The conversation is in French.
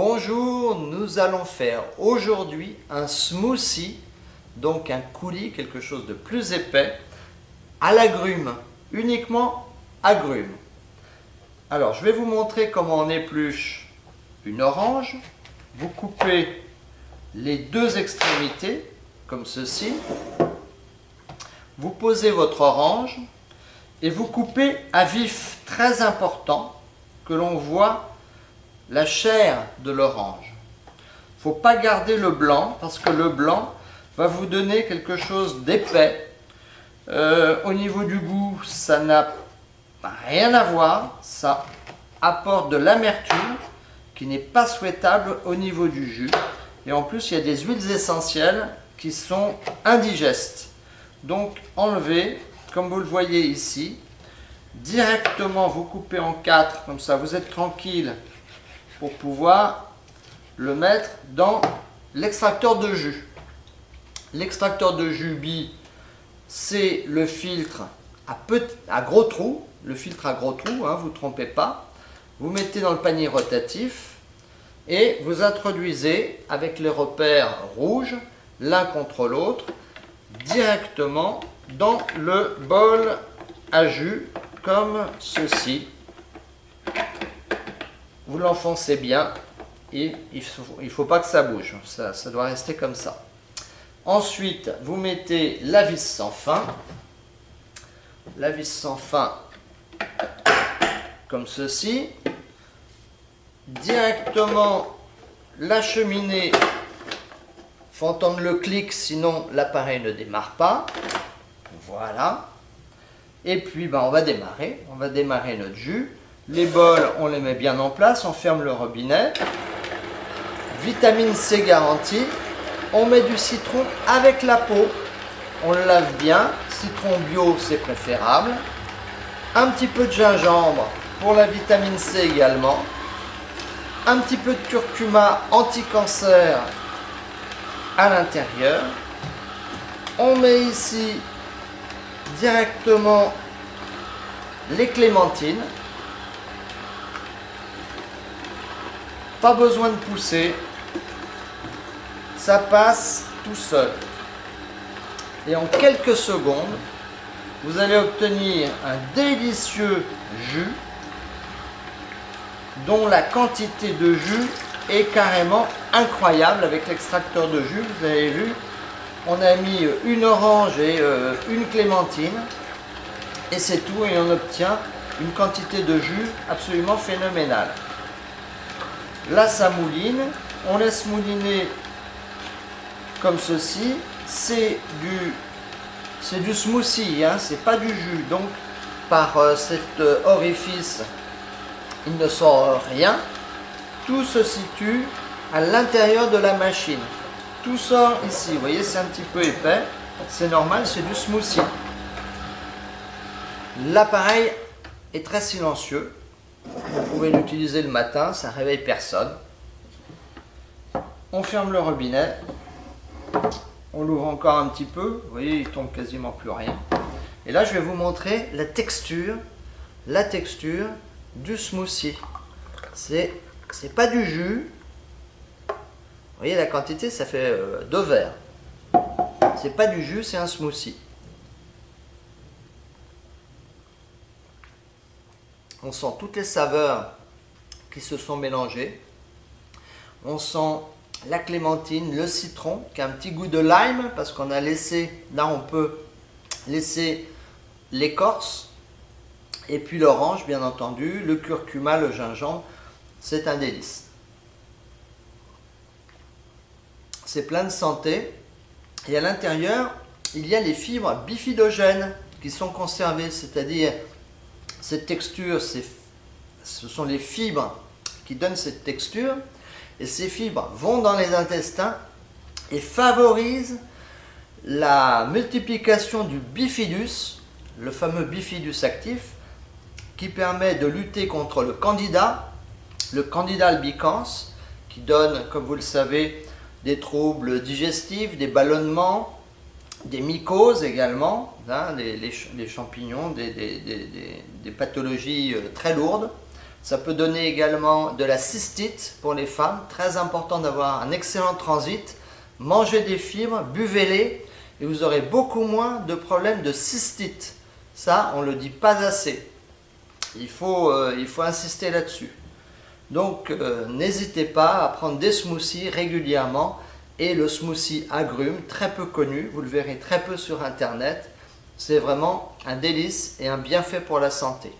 Bonjour, nous allons faire aujourd'hui un smoothie, donc un coulis, quelque chose de plus épais, à l'agrumes, uniquement agrumes. Alors je vais vous montrer comment on épluche une orange. Vous coupez les deux extrémités, comme ceci. Vous posez votre orange et vous coupez à vif, très important, que l'on voit la chair de l'orange. Il ne faut pas garder le blanc parce que le blanc va vous donner quelque chose d'épais. Au niveau du goût, ça n'a rien à voir. Ça apporte de l'amertume qui n'est pas souhaitable au niveau du jus. Et en plus, il y a des huiles essentielles qui sont indigestes. Donc, enlevez, comme vous le voyez ici, directement vous coupez en 4, comme ça vous êtes tranquille pour pouvoir le mettre dans l'extracteur de jus. L'extracteur de jus BI, c'est le filtre à gros trous, le filtre à gros trous, hein, vous ne trompez pas. Vous mettez dans le panier rotatif et vous introduisez avec les repères rouges, l'un contre l'autre, directement dans le bol à jus, comme ceci. Vous l'enfoncez bien et il ne faut pas que ça bouge, ça doit rester comme ça. Ensuite, vous mettez la vis sans fin. La vis sans fin, comme ceci. Directement, la cheminée, il faut entendre le clic, sinon l'appareil ne démarre pas. Voilà. Et puis, on va démarrer notre jus. Les bols, on les met bien en place, on ferme le robinet. Vitamine C garantie. On met du citron avec la peau. On le lave bien. Citron bio, c'est préférable. Un petit peu de gingembre pour la vitamine C également. Un petit peu de curcuma anti-cancer à l'intérieur. On met ici directement les clémentines. Pas besoin de pousser, ça passe tout seul. Et en quelques secondes, vous allez obtenir un délicieux jus dont la quantité de jus est carrément incroyable. Avec l'extracteur de jus, vous avez vu, on a mis une orange et une clémentine et c'est tout, et on obtient une quantité de jus absolument phénoménale. Là, ça mouline, on laisse mouliner comme ceci. C'est du smoothie, hein, c'est pas du jus. Donc, par cet orifice, il ne sort rien. Tout se situe à l'intérieur de la machine. Tout sort ici. Vous voyez, c'est un petit peu épais. C'est normal, c'est du smoothie. L'appareil est très silencieux. Vous pouvez l'utiliser le matin, ça ne réveille personne. On ferme le robinet. On l'ouvre encore un petit peu. Vous voyez, il tombe quasiment plus rien. Et là, je vais vous montrer la texture du smoothie. C'est pas du jus. Vous voyez, la quantité, ça fait 2 verres. C'est pas du jus, c'est un smoothie. On sent toutes les saveurs qui se sont mélangées. On sent la clémentine, le citron, qui a un petit goût de lime, parce qu'on a laissé, là on peut laisser l'écorce. Et puis l'orange, bien entendu, le curcuma, le gingembre, c'est un délice. C'est plein de santé. Et à l'intérieur, il y a les fibres bifidogènes qui sont conservées, c'est-à-dire cette texture, ce sont les fibres qui donnent cette texture, et ces fibres vont dans les intestins et favorisent la multiplication du bifidus, le fameux bifidus actif, qui permet de lutter contre le candida albicans, qui donne, comme vous le savez, des troubles digestifs, des ballonnements, des mycoses également, hein, les champignons, des pathologies très lourdes. Ça peut donner également de la cystite pour les femmes. Très important d'avoir un excellent transit. Mangez des fibres, buvez-les et vous aurez beaucoup moins de problèmes de cystite. Ça, on ne le dit pas assez. Il faut insister là-dessus. Donc, n'hésitez pas à prendre des smoothies régulièrement. Et le smoothie agrumes, très peu connu, vous le verrez très peu sur Internet. C'est vraiment un délice et un bienfait pour la santé.